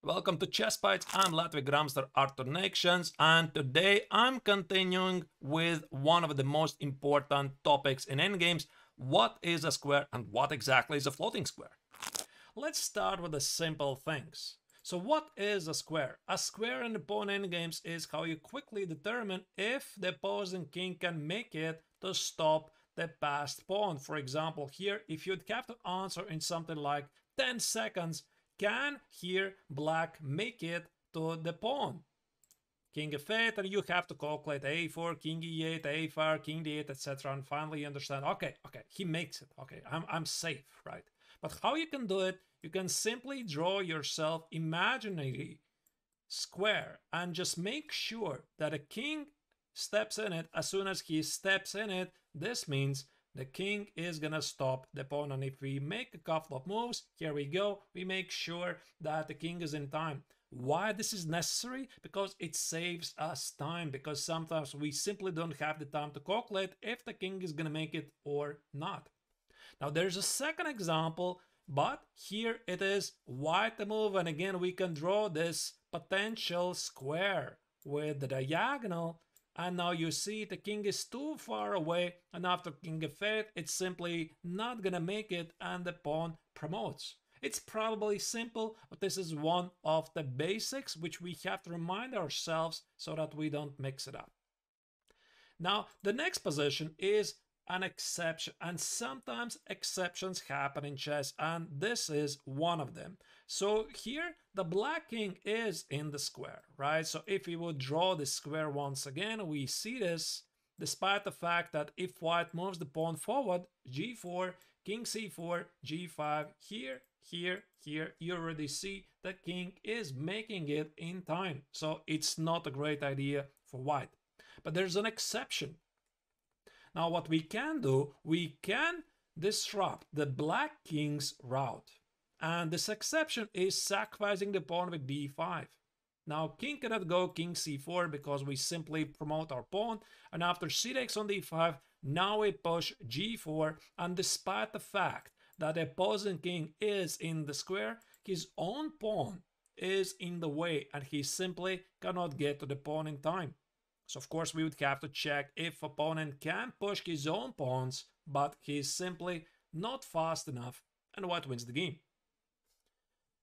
Welcome to Chess Bites. I'm Latvian Grandmaster Untitled, and today I'm continuing with one of the most important topics in endgames. What is a square and what exactly is a floating square? Let's start with the simple things. So what is a square? A square in the pawn endgames is how you quickly determine if the opposing king can make it to stop the passed pawn. For example, here, if you'd have to answer in something like 10 seconds, can here black make it to the pawn? King f8, and you have to calculate a4, king e8, a5, king d8, etc. And finally you understand, okay, he makes it. Okay, I'm safe, right? But how you can do it? You can simply draw yourself imaginary square and just make sure that a king steps in it. As soon as he steps in it, this means the king is gonna stop the pawn. And if we make a couple of moves, here we go, we make sure that the king is in time. Why this is necessary? Because it saves us time, because sometimes we simply don't have the time to calculate if the king is gonna make it or not. Now there's a second example, but here it is white the move, and again we can draw this potential square with the diagonal, and now you see the king is too far away, and after king f8 it's simply not gonna make it and the pawn promotes. It's probably simple, but this is one of the basics which we have to remind ourselves so that we don't mix it up. Now the next position is an exception, and sometimes exceptions happen in chess, and this is one of them. So here the black king is in the square, right? So if we would draw the square once again, we see this despite the fact that if white moves the pawn forward, g4, king c4, g5, here, you already see the king is making it in time. So it's not a great idea for white. But there's an exception. Now what we can do, we can disrupt the black king's route. And this exception is sacrificing the pawn with b5. Now king cannot go king c4 because we simply promote our pawn. And after c takes on d5, now we push g4. And despite the fact that the opposing king is in the square, his own pawn is in the way and he simply cannot get to the pawn in time. So of course we would have to check if opponent can push his own pawns, but he's simply not fast enough and white wins the game.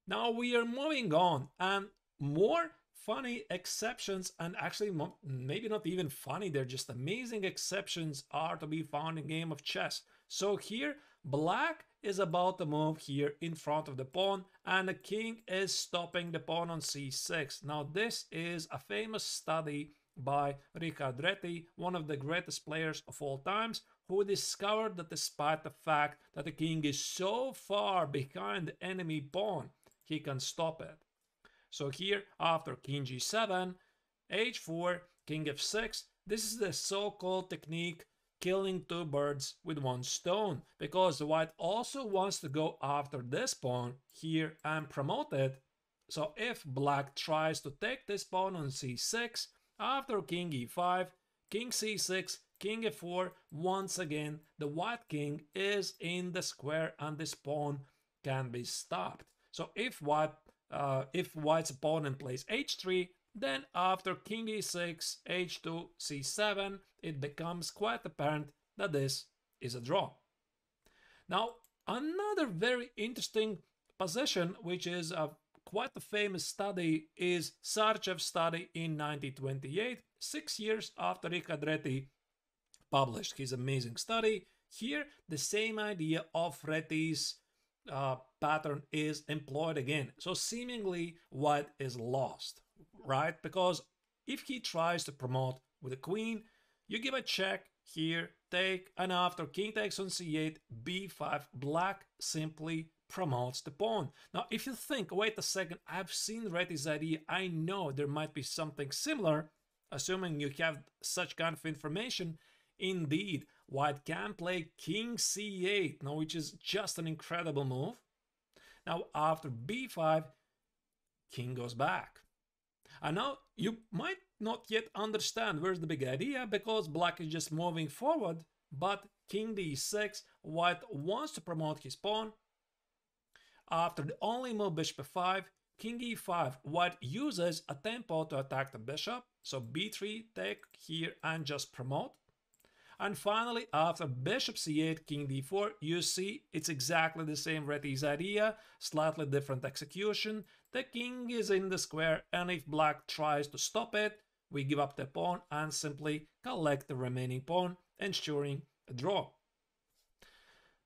Now we are moving on, and more funny exceptions, and actually maybe not even funny, they're just amazing exceptions, are to be found in game of chess. So here black is about to move here in front of the pawn, and the king is stopping the pawn on c6. Now this is a famous study by Reti, one of the greatest players of all times, who discovered that despite the fact that the king is so far behind the enemy pawn, he can stop it. So here, after king g7, h4, king f6, this is the so-called technique killing two birds with one stone, because white also wants to go after this pawn here and promote it. So if black tries to take this pawn on c6, after king e5, king c6, king f4, once again the white king is in the square and this pawn can be stopped. So if white's opponent plays h3, then after king e6, h2, c7, it becomes quite apparent that this is a draw. Now another very interesting position, which is quite a famous study, is Sarchev's study in 1928, 6 years after Reti published his amazing study. Here, the same idea of Reti's pattern is employed again. So seemingly white is lost, right? Because if he tries to promote with a queen, you give a check here, take, and after king takes on c8, b5, black simply promotes the pawn. Now, if you think, wait a second, I've seen Reti's idea, I know there might be something similar, assuming you have such kind of information, indeed, white can play king c8, now, which is just an incredible move. Now, after b5, king goes back. And now, you might not yet understand where's the big idea, because black is just moving forward, but king d6, white wants to promote his pawn. After the only move bishop f5, king e5, white uses a tempo to attack the bishop, so b3, take here and just promote. And finally, after bishop c8, king d4, you see it's exactly the same Reti's idea, slightly different execution. The king is in the square, and if black tries to stop it, we give up the pawn and simply collect the remaining pawn, ensuring a draw.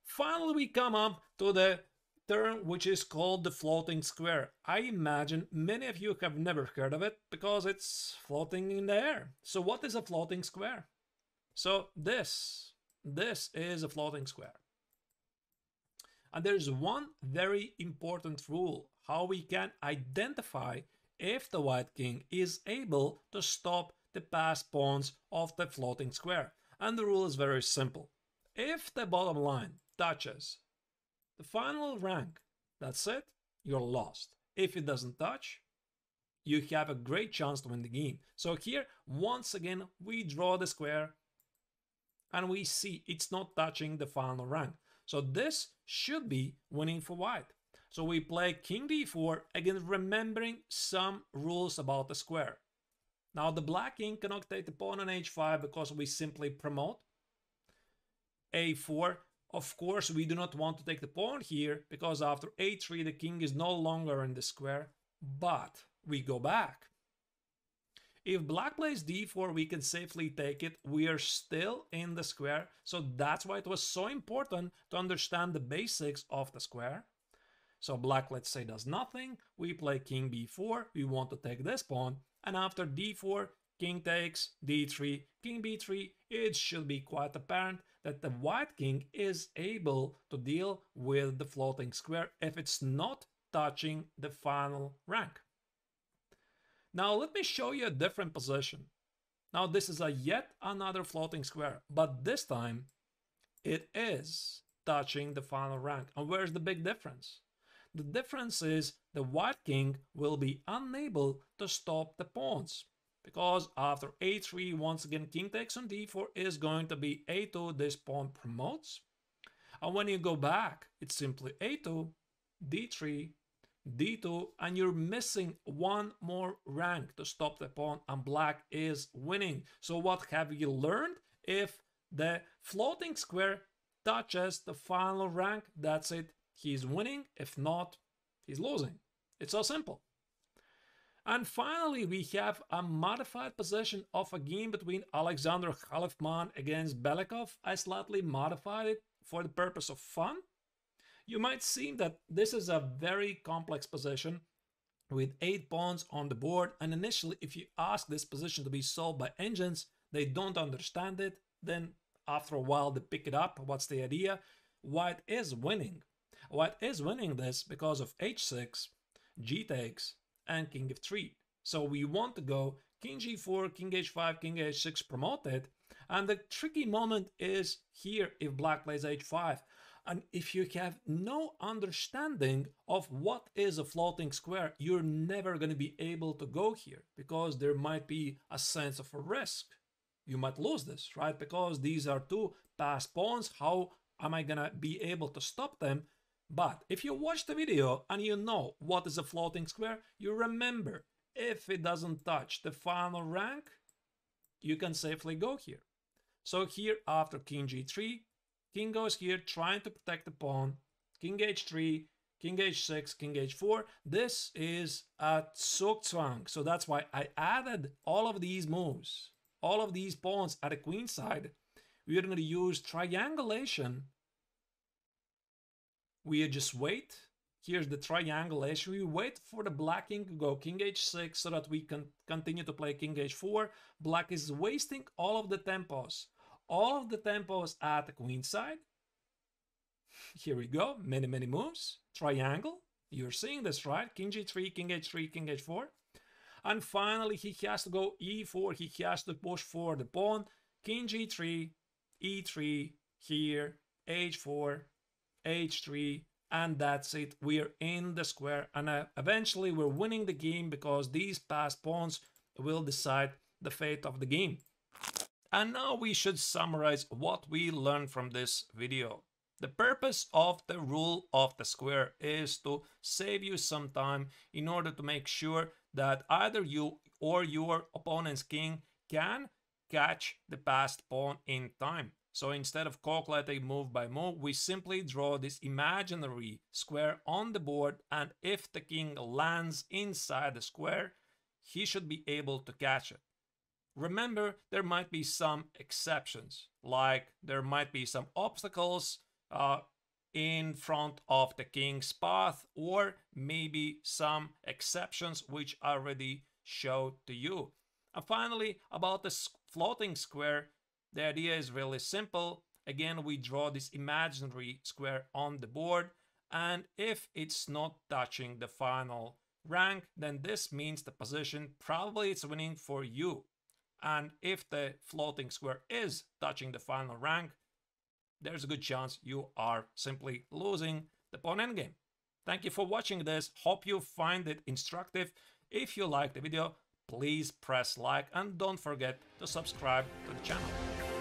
Finally, we come up to the term which is called the floating square. I imagine many of you have never heard of it because it's floating in the air. So what is a floating square? So this is a floating square. And there's one very important rule, how we can identify if the white king is able to stop the passed pawns of the floating square. And the rule is very simple. If the bottom line touches the final rank, that's it, you're lost. If it doesn't touch, you have a great chance to win the game. So here, once again, we draw the square and we see it's not touching the final rank. So this should be winning for white. So we play king d4, again remembering some rules about the square. Now the black king cannot take the pawn on h5 because we simply promote. a4, of course we do not want to take the pawn here because after a3 the king is no longer in the square, but we go back. If black plays d4, we can safely take it. We are still in the square, so that's why it was so important to understand the basics of the square. So black, let's say, does nothing. We play king b4. We want to take this pawn, and after d4, king takes, d3, king b3. It should be quite apparent that the white king is able to deal with the floating square if it's not touching the final rank. Now let me show you a different position. Now this is a yet another floating square, but this time it is touching the final rank. And where's the big difference? The difference is the white king will be unable to stop the pawns, because after a3, once again, king takes on d4 is going to be a2, this pawn promotes. And when you go back, it's simply a2, d3, d2, and you're missing one more rank to stop the pawn, and black is winning. So what have you learned? If the floating square touches the final rank, that's it, he's winning. If not, he's losing. It's so simple. And finally, we have a modified position of a game between Alexander Khalifman against Belikov. I slightly modified it for the purpose of fun. You might see that this is a very complex position with 8 pawns on the board, and initially if you ask this position to be solved by engines, they don't understand it. Then after a while they pick it up. What's the idea? White is winning. White is winning this because of h6, g takes, and king f3. So we want to go king g4, king h5, king h6 promoted, and the tricky moment is here if black plays h5. And if you have no understanding of what is a floating square, you're never going to be able to go here, because there might be a sense of a risk. You might lose this, right? Because these are two passed pawns. How am I going to be able to stop them? But if you watch the video and you know what is a floating square, you remember if it doesn't touch the final rank, you can safely go here. So here after king g3, king goes here trying to protect the pawn, king h3, king h6, king h4. This is a Zugzwang. So that's why I added all of these moves, all of these pawns at the queen side. We're going to use triangulation. We just wait. Here's the triangulation. We wait for the black king to go king h6 so that we can continue to play king h4. Black is wasting all of the tempos. All of the tempos at the queen side. Here we go. Many, many moves. Triangle. You're seeing this, right? King g3, king h3, king h4. And finally, he has to go e4. He has to push for the pawn. King g3, e3, here, h4, h3, and that's it. We're in the square, and eventually we're winning the game because these passed pawns will decide the fate of the game. And now we should summarize what we learned from this video. The purpose of the rule of the square is to save you some time in order to make sure that either you or your opponent's king can catch the passed pawn in time. So instead of calculating move by move, we simply draw this imaginary square on the board, and if the king lands inside the square, he should be able to catch it. Remember, there might be some exceptions, like there might be some obstacles in front of the king's path, or maybe some exceptions which I already showed to you. And finally, about the floating square, the idea is really simple. Again, we draw this imaginary square on the board, and if it's not touching the final rank, then this means the position probably is winning for you. And if the floating square is touching the final rank, there's a good chance you are simply losing the pawn endgame. Thank you for watching this. Hope you find it instructive. If you liked the video, please press like and don't forget to subscribe to the channel.